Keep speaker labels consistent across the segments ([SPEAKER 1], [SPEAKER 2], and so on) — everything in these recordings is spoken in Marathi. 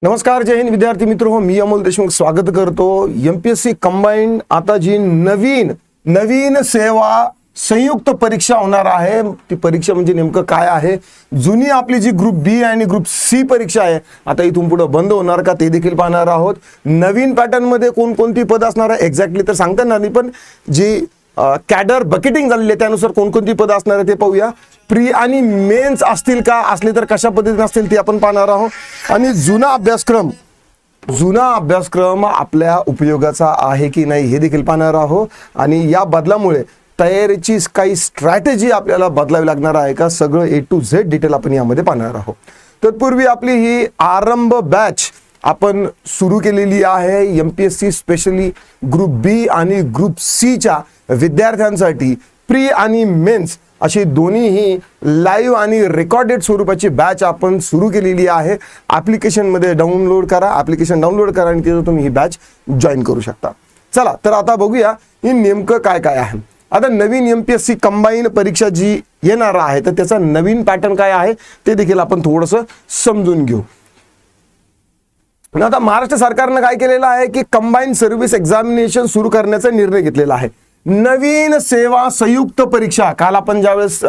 [SPEAKER 1] नमस्कार, जय हिंद विद्यार्थी मित्र हो. मी अमोल देशमुख स्वागत करतो. एमपीएससी कंबाईंड आता जी नवीन सेवा संयुक्त परीक्षा होणार आहे, ती परीक्षा म्हणजे नेमकं काय आहे? जुनी आपली जी ग्रुप बी आणि ग्रुप सी परीक्षा आहे, आता इथून पुढे बंद होणार का ते देखील पाहणार आहोत. नवीन पॅटर्न मध्ये कोणकोणती पद असणार आहे एक्झॅक्टली तर सांगता येणार नाही, पण जी कॅडर बकेटिंग झालेली आहे त्यानुसार कोणकोणती पद असणार आहे ते पाहूया. प्री आणि मेन्स असतील का, असले तर कशा पद्धतीने असतील ते आपण पाहणार आहोत. आणि जुना अभ्यासक्रम आपल्या उपयोगाचा आहे की नाही हे देखील पाहणार आहोत. आणि या बदलामुळे तयारीची काही स्ट्रॅटेजी आपल्याला बदलावी लागणार आहे का, सगळं A to Z डिटेल आपण यामध्ये पाहणार आहोत. तत्पूर्वी आपली ही आरंभ बॅच आपण सुरू केलेली आहे एमपीएससी स्पेशली ग्रुप बी आणि ग्रुप सी च्या विद्यार्थ्यांसाठी. प्री आणि मेन्स अशी दोन्हीही लाईव्ह आणि रेकॉर्डेड स्वरूपाची बॅच आपण सुरू केलेली आहे. ॲप्लिकेशनमध्ये डाउनलोड करा, ॲप्लिकेशन डाउनलोड करा आणि तिथं तुम्ही ही बॅच जॉईन करू शकता. चला तर आता बघूया ही नेमकं काय काय आहे. आता नवीन एमपीएससी कंबाईन परीक्षा जी येणार आहे तर त्याचा नवीन पॅटर्न काय आहे ते देखील आपण थोडंसं समजून घेऊ. आता महाराष्ट्र सरकारनं काय केलेलं आहे की कंबाईन सर्व्हिस एक्झामिनेशन सुरू करण्याचा निर्णय घेतलेला आहे. नवीन सेवा संयुक्त परीक्षा काल आपण ज्यावेळेस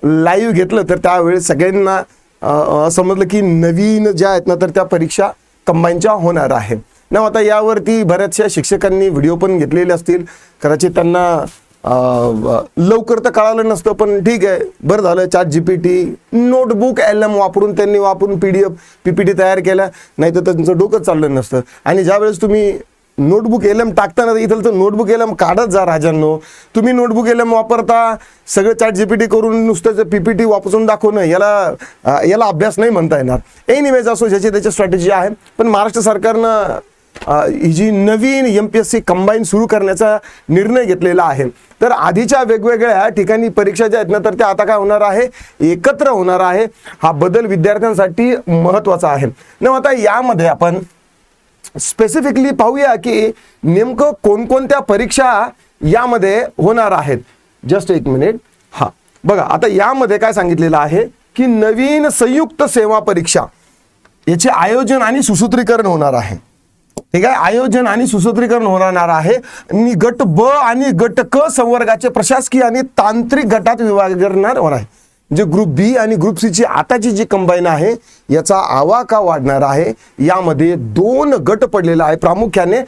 [SPEAKER 1] लाईव्ह घेतलं तर त्यावेळेस सगळ्यांना समजलं की नवीन ज्या आहेत ना तर त्या परीक्षा कंबाईनच्या होणार आहे ना. आता यावरती बऱ्याचशा शिक्षकांनी व्हिडिओ पण घेतलेले असतील, कदाचित त्यांना लवकर तर कळालं नसतं, पण ठीक आहे, बरं झालं ChatGPT नोटबुक LM वापरून PDF PPT तयार केल्या, नाही तर त्यांचं डोकं चाललं नसतं. आणि ज्यावेळेस तुम्ही नोटबुक LM टाकताना इथलं नोटबुक LM काढत जा राजांनो. तुम्ही नोटबुक LM वापरता सगळं ChatGPT करून नुसतं PPT वापरून दाखवणं याला अभ्यास नाही म्हणता येणार. एनिवेज असो, ज्याची त्याची स्ट्रॅटेजी आहे. पण महाराष्ट्र सरकारनं ही जी नवीन एमपीएससी कंबाईन सुरू करण्याचा निर्णय घेतलेला आहे, तर आधीच्या वेगवेगळ्या ठिकाणी परीक्षा ज्या आहेत ना तर त्या आता काय होणार आहे, एकत्र होणार आहे. हा बदल विद्यार्थ्यांसाठी महत्त्वाचा आहे ना. आता यामध्ये आपण स्पेसिफिकली पाहूया की नेमकं कोणकोणत्या परीक्षा यामध्ये होणार आहेत. जस्ट एक मिनिट. हा बघा, आता यामध्ये काय सांगितलेलं आहे की नवीन संयुक्त सेवा परीक्षा याचे आयोजन आणि सुसूत्रीकरण होणार आहे. ठीक आहे, आयोजन आणि सुसूत्रीकरण होणार आहे. आणि गट ब आणि गट क संवर्गाचे प्रशासकीय आणि तांत्रिक गटात विभागणार होणार आहे. म्हणजे ग्रुप बी आणि ग्रुप सी ची आताची जी कंबाईन आहे याचा आवाका वाढणार आहे. यामध्ये 2 गट पडलेला आहे प्रामुख्याने,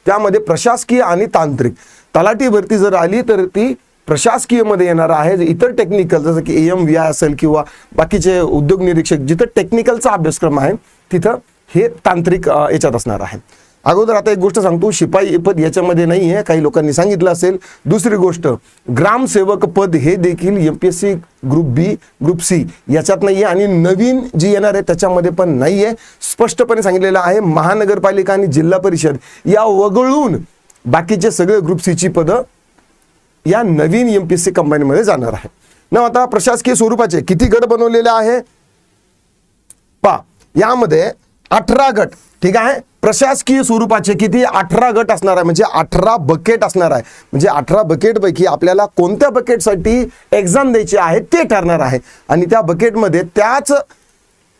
[SPEAKER 1] त्यामध्ये प्रशासकीय आणि तांत्रिक. तलाठी भरती जर आली तर ती प्रशासकीय मध्ये येणार आहे. इतर टेक्निकल जसं की AMVI असेल किंवा बाकीचे उद्योग निरीक्षक जिथं टेक्निकलचा अभ्यासक्रम आहे तिथं हे तांत्रिक याच्यात असणार आहे. अगोदर आता एक गोष्ट सांगतो, शिपाई पद याच्यामध्ये नाही आहे, काही लोकांनी सांगितलं असेल. दुसरी गोष्ट, ग्रामसेवक पद हे देखील एमपीएससी ग्रुप बी ग्रुप सी याच्यात नाही आहे आणि नवीन जी येणार आहे त्याच्यामध्ये पण नाही आहे. स्पष्टपणे सांगितलेलं आहे महानगरपालिका आणि जिल्हा परिषद या वगळून बाकीचे सगळे ग्रुप सी ची पदं या नवीन एमपीएससी कंबाईन मध्ये जाणार आहे ना. आता प्रशासकीय स्वरूपाचे किती गट बनवलेले आहे पा, यामध्ये 18 गट. ठीक आहे, प्रशासकीय स्वरूपाचे किती 18 गट असणार आहे, म्हणजे 18 बकेट असणार आहे. म्हणजे 18 बकेट पैकी आपल्याला कोणत्या बकेटसाठी एक्झाम द्यायची आहे ते ठरणार आहे. आणि त्या बकेटमध्ये त्याच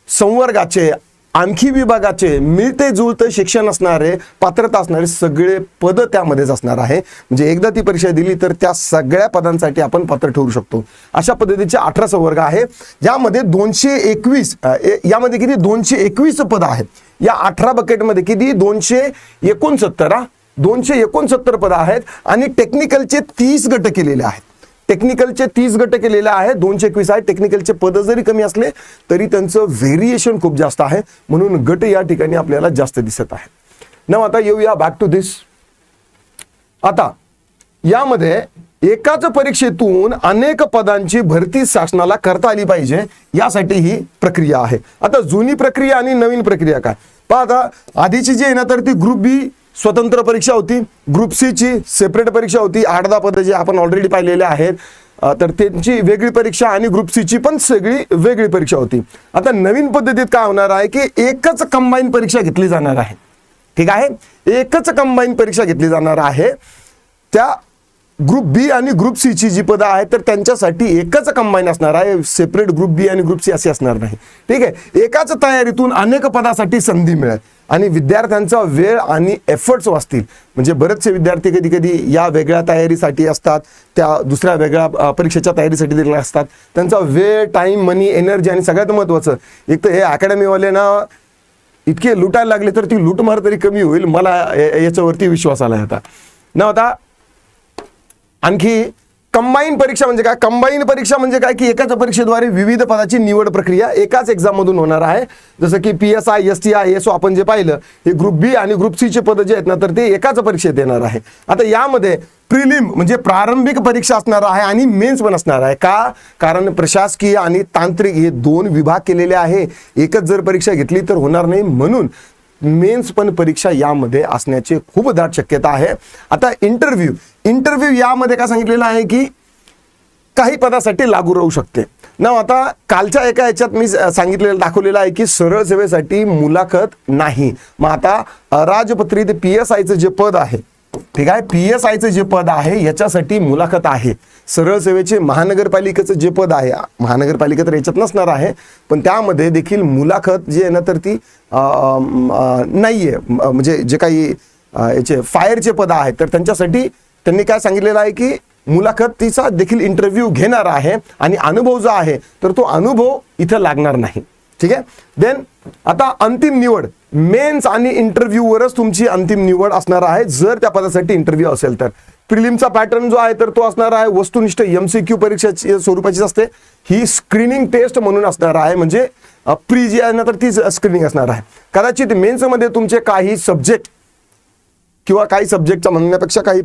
[SPEAKER 1] संवर्गाचे आणखी विभागाचे मिळते जुळते शिक्षण असणारे, पात्रता असणारे सगळे पद त्यामध्येच असणार आहे. म्हणजे एकदा ती परीक्षा दिली तर त्या सगळ्या पदांसाठी आपण पात्र ठरू शकतो. अशा पद्धतीचे 18 संवर्ग आहे. यामध्ये 221 यामध्ये किती 221 पद आहेत. या 18 बकेटमध्ये किती 269 पद आहेत. आणि टेक्निकलचे 30 गट केलेले आहेत. टेक्निकलचे 30 गट केलेले आहेत. 221 आहे. टेक्निकलचे पद जरी कमी असले तरी त्यांचं व्हेरिएशन खूप जास्त आहे, म्हणून गट या ठिकाणी आपल्याला जास्त दिसत आहे ना. आता येऊया बॅक टू दिस. आता यामध्ये एकाच परीक्षेतून अनेक पदांची भरती शासनाला करता आली पाहिजे, यासाठी ही प्रक्रिया आहे. आता जुनी प्रक्रिया आणि नवीन प्रक्रिया काय पहा. आता आधीची जी आहे ना तर ती ग्रुप बी स्वतंत्र परीक्षा होती, ग्रुप सी ची सेपरेट परीक्षा होती. 8-10 पदं जे आपण ऑलरेडी पाहिलेले आहेत तर त्यांची वेगळी परीक्षा आणि ग्रुप सी ची पण सगळी वेगळी परीक्षा होती. आता नवीन पद्धतीत काय होणार आहे की एकच कंबाईन परीक्षा घेतली जाणार आहे. ठीक आहे, एकच कंबाईन परीक्षा घेतली जाणार आहे. त्या ग्रुप बी आणि ग्रुप सी ची जी पदं आहेत तर त्यांच्यासाठी एकच कंबाईन असणार आहे, सेपरेट ग्रुप बी आणि ग्रुप सी असे असणार नाही. ठीक आहे, एकाच तयारीतून अनेक पदासाठी संधी मिळेल आणि विद्यार्थ्यांचा वेळ आणि एफर्ट्स वाचतील. म्हणजे बरेचसे विद्यार्थी कधी कधी या वेगळ्या तयारीसाठी असतात, त्या दुसऱ्या वेगळ्या परीक्षेच्या तयारीसाठी दिलेल्या असतात. त्यांचा वेळ, टाइम, मनी, एनर्जी आणि सगळ्यात महत्त्वाचं एक तर हे अकॅडमीवाले ना इतके लुटायला लागले तर ती लूटमार तरी कमी होईल, मला याच्यावरती विश्वास आला आता ना. आता आणखी कंबाईन परीक्षा म्हणजे काय? कंबाईन परीक्षा म्हणजे काय की एकाच परीक्षेद्वारे विविध पदाची निवड प्रक्रिया एकाच एक्झाम मधून होणार आहे. जसं की PSI, STI, SO आपण जे पाहिलं, हे ग्रुप बी आणि ग्रुप सी चे पद जे आहेत ना तर ते एकाच परीक्षेत येणार आहे. आता यामध्ये प्रिलिम म्हणजे प्रारंभिक परीक्षा असणार आहे आणि मेन्स पण असणार आहे. का? कारण प्रशासकीय आणि तांत्रिक हे 2 विभाग केलेले आहे. एकच जर परीक्षा घेतली तर होणार नाही, म्हणून मेन्स पण परीक्षा यामध्ये असण्याची खूप दाट शक्यता आहे. आता इंटरव्ह्यू यामध्ये काय सांगितलेलं आहे की काही पदासाठी लागू राहू शकते ना. आता कालच्या एका याच्यात मी सांगितलेलं दाखवलेलं आहे की सरळ सेवेसाठी मुलाखत नाही. मग आता अराजपत्रित PSIचं जे पद आहे, ठीक आहे, PSIचं जे पद आहे याच्यासाठी मुलाखत आहे. सरळ सेवेचे महानगरपालिकेचं जे पद आहे, महानगरपालिका तर याच्यात नसणार आहे, पण त्यामध्ये देखील मुलाखत जी आहे ना तर ती नाहीये. म्हणजे जे काही याचे फायरचे पद आहेत तर त्यांच्यासाठी त्यांनी काय सांगितलेलं आहे की मुलाखतीचा देखील इंटरव्ह्यू घेणार आहे आणि अनुभव जो आहे तर तो अनुभव इथं लागणार नाही. ठीक आहे. देन आता अंतिम निवड, मेन्स आणि इंटरव्ह्यूवरच तुमची अंतिम निवड असणार आहे जर त्या पदासाठी इंटरव्ह्यू असेल तर. प्रिलिमचा पॅटर्न जो आहे तर तो असणार आहे वस्तुनिष्ठ MCQ परीक्षेची स्वरूपाचीच असते. ही स्क्रीनिंग टेस्ट म्हणून असणार आहे, म्हणजे प्री जी आहे ना तर ती स्क्रीनिंग असणार आहे. कदाचित मेन्समध्ये तुमचे काही सब्जेक्ट किंवा काही सब्जेक्टचा म्हणण्यापेक्षा काही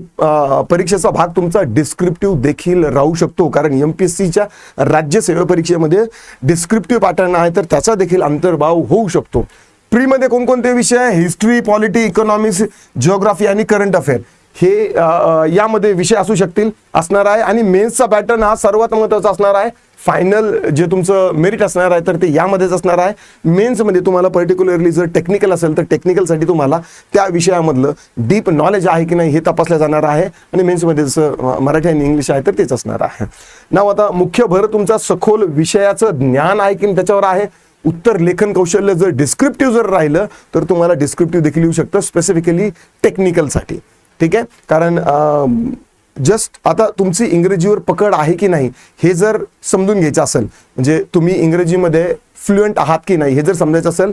[SPEAKER 1] परीक्षेचा भाग तुमचा डिस्क्रिप्टिव्ह देखील राहू शकतो, कारण MPSCच्या राज्य सेवा परीक्षेमध्ये डिस्क्रिप्टिव्ह पॅटर्न आहे तर त्याचा देखील अंतर्भाव होऊ शकतो. प्रीमध्ये कोणकोणते विषय? हिस्ट्री, पॉलिटी, इकॉनॉमिक्स, जिओग्राफी आणि करंट अफेअर हे यामध्ये विषय असू शकतील असणार आहे. आणि मेन्सचा पॅटर्न हा सर्वात महत्त्वाचा असणार आहे. फायनल जे तुमचं मेरिट असणार आहे तर ते यामध्येच असणार आहे. मेन्समध्ये तुम्हाला पर्टिक्युलरली जर टेक्निकल असेल तर टेक्निकलसाठी तुम्हाला त्या विषयामधलं डीप नॉलेज आहे की नाही हे तपासलं जाणार आहे. आणि मेन्समध्ये जसं मराठी आणि इंग्लिश आहे तर तेच असणार आहे. नाव आता मुख्य भर तुमचा सखोल विषयाचं ज्ञान आहे की त्याच्यावर आहे. उत्तर लेखन कौशल्य जर डिस्क्रिप्टिव्ह जर राहिलं तर तुम्हाला डिस्क्रिप्टिव्ह देखील येऊ शकतं स्पेसिफिकली टेक्निकलसाठी. ठीक आहे, कारण जस्ट आता तुमची इंग्रजीवर पकड आहे की नाही हे जर समजून घ्यायचं असेल, म्हणजे तुम्ही इंग्रजीमध्ये फ्लुएंट आहात की नाही हे जर समजायचं असेल,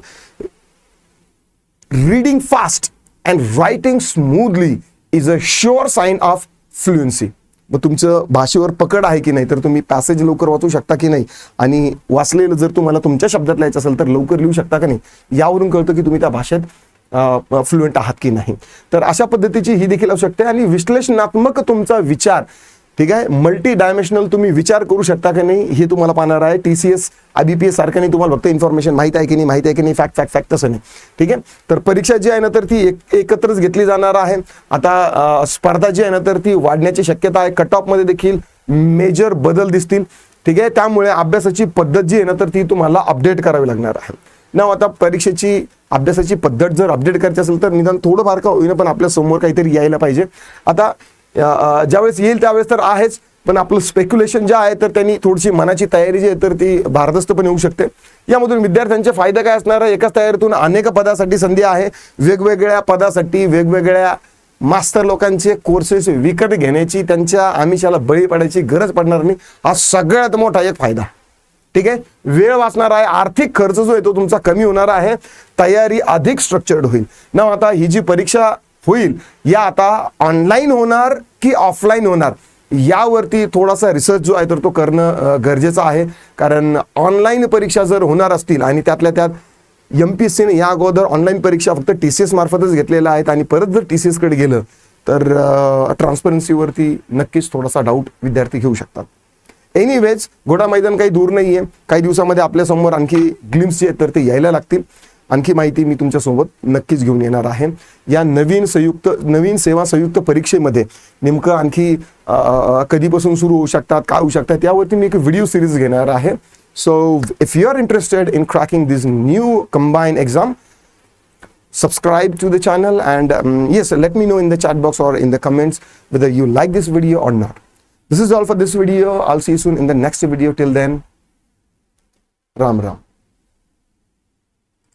[SPEAKER 1] reading fast and writing smoothly is a sure sign of fluency. मग तुमचं भाषेवर पकड आहे की नाही तर तुम्ही पॅसेज लवकर वाचू शकता की नाही, आणि वाचलेलं जर तुम्हाला तुमच्या शब्दात लिहायचं असेल तर लवकर लिहू शकता का नाही, यावरून कळतं की तुम्ही त्या भाषेत फ्लुएंट आहात की नाही. तर अशा पद्धतीची ही देखील असू शकते. आणि विश्लेषणात्मक तुमचा विचार, ठीक आहे, मल्टी डायमेन्शनल तुम्ही विचार करू शकता की नाही हे तुम्हाला पाहणार आहे. TCS IBPS सारखं नाही, तुम्हाला फक्त इन्फॉर्मेशन माहिती आहे की नाही, फॅक्ट तसं नाही. ठीक आहे, तर परीक्षा जी आहे ना तर ती एकत्रच घेतली जाणार आहे. आता स्पर्धा जी आहे ना तर ती वाढण्याची शक्यता आहे. कट ऑफमध्ये देखील मेजर बदल दिसतील. ठीक आहे, त्यामुळे अभ्यासाची पद्धत जी आहे ना तर ती तुम्हाला अपडेट करावी लागणार आहे. ना आता परीक्षेची अभ्यासाची पद्धत जर अपडेट करायची असेल तर निदान थोडंफार का होईना पण आपल्या समोर काहीतरी यायला पाहिजे. आता ज्यावेळेस येईल त्यावेळेस तर आहेच, पण आपलं स्पेक्युलेशन जे आहे तर त्यांनी थोडीशी मनाची तयारी जी आहे तर ती भारदस्त पण येऊ शकते. यामधून विद्यार्थ्यांचे फायदे काय असणार आहे? एकाच तयारीतून अनेक पदासाठी संधी आहे. वेगवेगळ्या पदासाठी वेगवेगळ्या मास्टर लोकांचे कोर्सेस विकत घेण्याची, त्यांच्या आमिषाला बळी पडायची गरज पडणार नाही. हा सगळ्यात मोठा एक फायदा. ठीक आहे, वेळ वाचणार आहे, आर्थिक खर्च जो आहे तो तुमचा कमी होणार आहे, तयारी अधिक स्ट्रक्चर्ड होईल. ना आता ही जी परीक्षा होईल या आता ऑनलाईन होणार की ऑफलाईन होणार यावरती थोडासा रिसर्च जो आहे तर तो करणं गरजेचं आहे. कारण ऑनलाईन परीक्षा जर होणार असतील आणि त्यातल्या त्यात MPSCने या अगोदर ऑनलाईन परीक्षा फक्त TCS मार्फतच घेतलेल्या आहेत आणि परत जर TCS कडे गेलं तर ट्रान्सपरन्सीवरती नक्कीच थोडासा डाऊट विद्यार्थी घेऊ शकतात. एनिवेज, घोडा मैदान काही दूर नाही आहे. काही दिवसामध्ये आपल्यासमोर आणखी ग्लिम्स जे आहेत तर ते यायला लागतील. आणखी माहिती मी तुमच्यासोबत नक्कीच घेऊन येणार आहे. या नवीन सेवा संयुक्त परीक्षेमध्ये नेमकं आणखी कधीपासून सुरू होऊ शकतात, काय होऊ शकतात यावरती मी एक व्हिडिओ सिरीज घेणार आहे. So if you are interested in cracking this new combine exam, subscribe to the channel, and yes, let me know in the chat box or in the comments whether you like this video or not. This is all for this video. I'll see you soon in the next video. Till then, Ram Ram.